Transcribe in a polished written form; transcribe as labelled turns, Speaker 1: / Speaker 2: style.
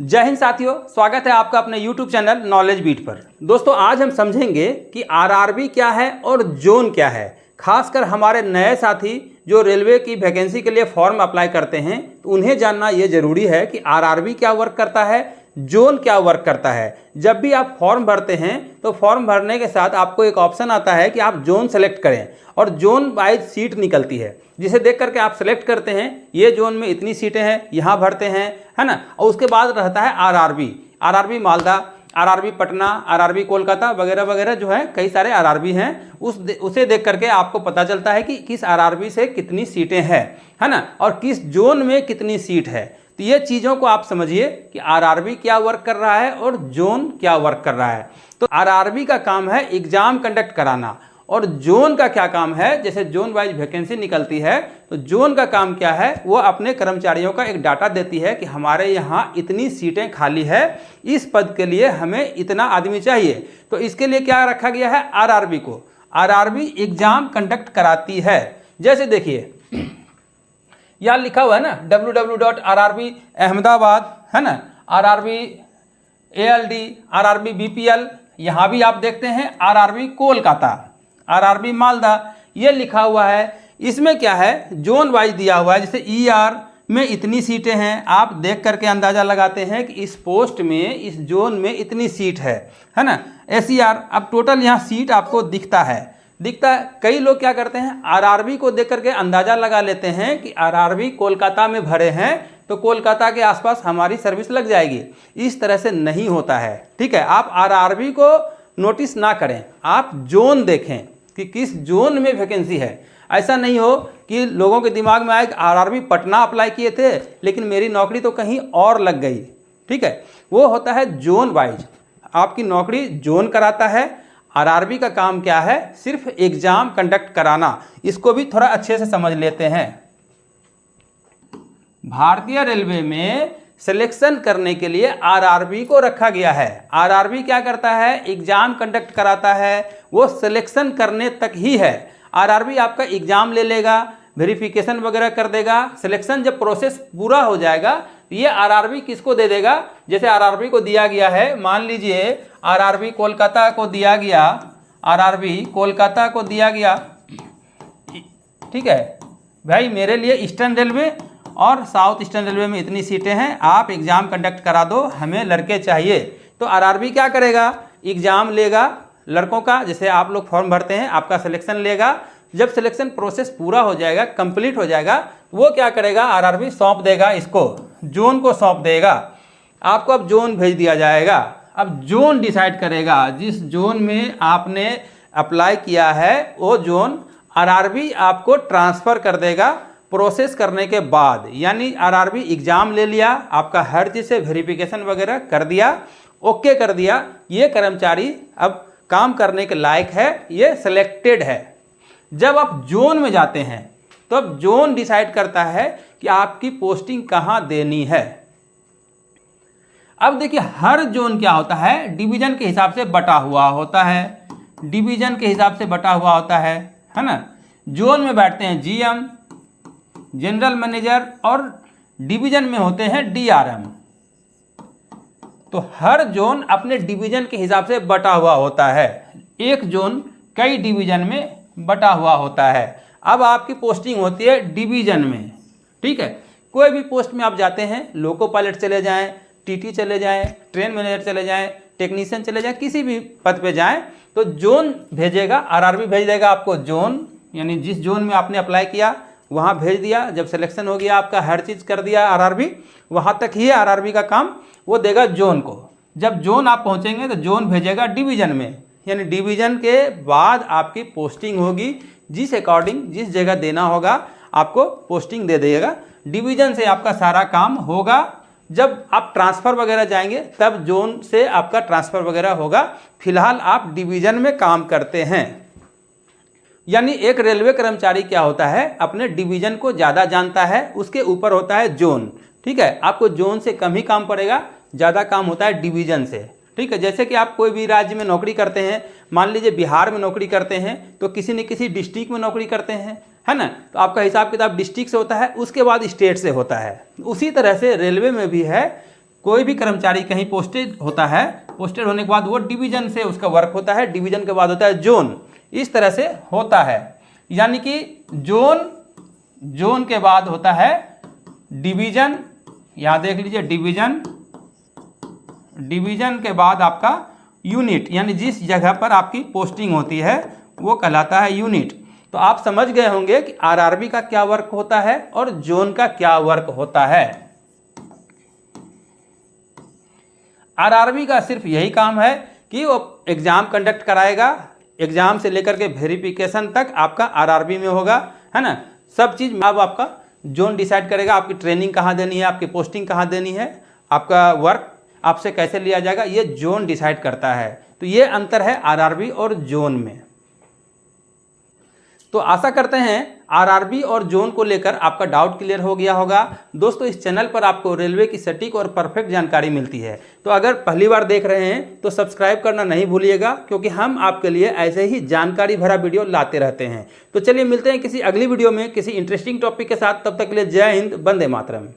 Speaker 1: जय हिंद साथियों, स्वागत है आपका अपने YouTube चैनल नॉलेज बीट पर। दोस्तों आज हम समझेंगे कि आरआरबी क्या है और जोन क्या है। खासकर हमारे नए साथी जो रेलवे की वैकेंसी के लिए फॉर्म अप्लाई करते हैं तो उन्हें जानना ये जरूरी है कि आरआरबी क्या वर्क करता है, जोन क्या वर्क करता है। जब भी आप फॉर्म भरते हैं तो फॉर्म भरने के साथ आपको एक ऑप्शन आता है कि आप जोन सेलेक्ट करें और जोन वाइज सीट निकलती है, जिसे देख करके आप सेलेक्ट करते हैं ये जोन में इतनी सीटें हैं, यहाँ भरते हैं, है ना। और उसके बाद रहता है RRB Malda, RRB Patna, RRB Kolkata वगैरह वगैरह जो है कई सारे आरआरबी हैं। उसे देख करके आपको पता चलता है कि किस आरआरबी से कितनी सीटें हैं, है ना, और किस जोन में कितनी सीट है। तो ये चीज़ों को आप समझिए कि आरआरबी क्या वर्क कर रहा है और जोन क्या वर्क कर रहा है। तो आरआरबी का काम है एग्जाम कंडक्ट कराना और जोन का क्या काम है, जैसे जोन वाइज वैकेंसी निकलती है तो जोन का काम क्या है, वो अपने कर्मचारियों का एक डाटा देती है कि हमारे यहाँ इतनी सीटें खाली है, इस पद के लिए हमें इतना आदमी चाहिए। तो इसके लिए क्या रखा गया है, आरआरबी को। आरआरबी एग्जाम कंडक्ट कराती है। जैसे देखिए यहाँ लिखा हुआ है ना www.rrb अहमदाबाद, है ना, आरआरबी ALD, आरआरबी BPL, यहाँ भी आप देखते हैं आरआरबी कोलकाता, आरआरबी मालदा, ये लिखा हुआ है। इसमें क्या है, जोन वाइज दिया हुआ है। जैसे ER में इतनी सीटें हैं, आप देख करके अंदाज़ा लगाते हैं कि इस पोस्ट में, इस जोन में इतनी सीट है ना। SER, अब टोटल यहाँ सीट आपको दिखता है। कई लोग क्या करते हैं, आरआरबी को देख करके अंदाज़ा लगा लेते हैं कि आरआरबी कोलकाता में भरे हैं तो कोलकाता के आसपास हमारी सर्विस लग जाएगी। इस तरह से नहीं होता है, ठीक है। आप आरआरबी को नोटिस ना करें, आप जोन देखें कि किस जोन में वैकेंसी है। ऐसा नहीं हो कि लोगों के दिमाग में आए कि आरआरबी पटना अप्लाई किए थे लेकिन मेरी नौकरी तो कहीं और लग गई, ठीक है। वो होता है जोन वाइज, आपकी नौकरी जोन कराता है। आरआरबी का काम क्या है, सिर्फ एग्जाम कंडक्ट कराना। इसको भी थोड़ा अच्छे से समझ लेते हैं। भारतीय रेलवे में सिलेक्शन करने के लिए आरआरबी को रखा गया है। आरआरबी क्या करता है, एग्जाम कंडक्ट कराता है, वो सिलेक्शन करने तक ही है। आरआरबी आपका एग्जाम ले लेगा, वेरिफिकेशन वगैरह कर देगा। सिलेक्शन जब प्रोसेस पूरा हो जाएगा तो ये आरआरबी किसको दे देगा, जैसे आरआरबी को दिया गया है, मान लीजिए आरआरबी कोलकाता को दिया गया, आरआरबी कोलकाता को दिया गया, ठीक है भाई, मेरे लिए ईस्टर्न रेलवे और साउथ ईस्टर्न रेलवे में इतनी सीटें हैं, आप एग्ज़ाम कंडक्ट करा दो, हमें लड़के चाहिए। तो आरआरबी क्या करेगा, एग्ज़ाम लेगा लड़कों का, जैसे आप लोग फॉर्म भरते हैं, आपका सिलेक्शन लेगा। जब सिलेक्शन प्रोसेस पूरा हो जाएगा, कंप्लीट हो जाएगा, वो क्या करेगा, आरआरबी सौंप देगा, इसको जोन को सौंप देगा। आपको अब जोन भेज दिया जाएगा। अब जोन डिसाइड करेगा, जिस जोन में आपने अप्लाई किया है वो जोन आरआरबी आपको ट्रांसफ़र कर देगा प्रोसेस करने के बाद। यानी आरआरबी एग्ज़ाम ले लिया, आपका हर चीज़ से वेरिफिकेशन वगैरह कर दिया, ओके कर दिया, ये कर्मचारी अब काम करने के लायक है, ये सिलेक्टेड है। जब आप जोन में जाते हैं तो अब जोन डिसाइड करता है कि आपकी पोस्टिंग कहाँ देनी है। अब देखिए हर जोन क्या होता है, डिवीजन के हिसाब से बटा हुआ होता है, डिवीजन के हिसाब से बटा हुआ होता है ना। जोन में बैठते हैं GM, जनरल मैनेजर, और डिवीजन में होते हैं DRM। तो हर जोन अपने डिवीजन के हिसाब से बटा हुआ होता है। एक जोन कई डिवीजन में बटा हुआ होता है। अब आपकी पोस्टिंग होती है डिवीजन में, ठीक है। कोई भी पोस्ट में आप जाते हैं, लोको पायलट चले जाएं, TT चले जाएं, ट्रेन मैनेजर चले जाएं, टेक्नीशियन चले जाएं, किसी भी पद पे जाएं तो जोन भेजेगा, आरआरबी भेज देगा आपको जोन, यानी जिस जोन में आपने अप्लाई किया वहाँ भेज दिया। जब सिलेक्शन हो गया आपका, हर चीज़ कर दिया आरआरबी, वहाँ तक ही आरआरबी का काम, वो देगा जोन को। जब जोन आप पहुँचेंगे तो जोन भेजेगा डिवीज़न में, यानी डिवीज़न के बाद आपकी पोस्टिंग होगी, जिस अकॉर्डिंग जिस जगह देना होगा आपको पोस्टिंग दे देगा। डिवीज़न से आपका सारा काम होगा। जब आप ट्रांसफ़र वगैरह जाएंगे तब जोन से आपका ट्रांसफ़र वगैरह होगा। फिलहाल आप डिवीज़न में काम करते हैं। यानी एक रेलवे कर्मचारी क्या होता है, अपने डिवीज़न को ज़्यादा जानता है, उसके ऊपर होता है जोन, ठीक है। आपको जोन से कम ही काम पड़ेगा, ज़्यादा काम होता है डिवीज़न से, ठीक है। जैसे कि आप कोई भी राज्य में नौकरी करते हैं, मान लीजिए बिहार में नौकरी करते हैं तो किसी न किसी डिस्ट्रिक्ट में नौकरी करते हैं, है ना। तो आपका हिसाब किताब डिस्ट्रिक्ट से होता है, उसके बाद स्टेट से होता है। उसी तरह से रेलवे में भी है, कोई भी कर्मचारी कहीं पोस्टेड होता है, पोस्टेड होने के बाद वो डिवीजन से उसका वर्क होता है, डिवीजन के बाद होता है जोन, इस तरह से होता है। यानी कि जोन के बाद होता है डिवीजन, यहाँ देख लीजिए डिवीजन के बाद आपका यूनिट, यानी जिस जगह पर आपकी पोस्टिंग होती है वो कहलाता है यूनिट। तो आप समझ गए होंगे कि आरआरबी का क्या वर्क होता है और जोन का क्या वर्क होता है। आरआरबी का सिर्फ यही काम है कि वो एग्जाम कंडक्ट कराएगा, एग्जाम से लेकर के वेरिफिकेशन तक आपका आरआरबी में होगा, है ना। सब चीज़ अब आपका जोन डिसाइड करेगा, आपकी ट्रेनिंग कहाँ देनी है, आपकी पोस्टिंग कहाँ देनी है, आपका वर्क आपसे कैसे लिया जाएगा, ये जोन डिसाइड करता है। तो ये अंतर है आरआरबी और जोन में। तो आशा करते हैं आरआरबी और जोन को लेकर आपका डाउट क्लियर हो गया होगा। दोस्तों, इस चैनल पर आपको रेलवे की सटीक और परफेक्ट जानकारी मिलती है। तो अगर पहली बार देख रहे हैं तो सब्सक्राइब करना नहीं भूलिएगा, क्योंकि हम आपके लिए ऐसे ही जानकारी भरा वीडियो लाते रहते हैं। तो चलिए मिलते हैं किसी अगली वीडियो में किसी इंटरेस्टिंग टॉपिक के साथ। तब तक के लिए जय हिंद, वंदे मातरम।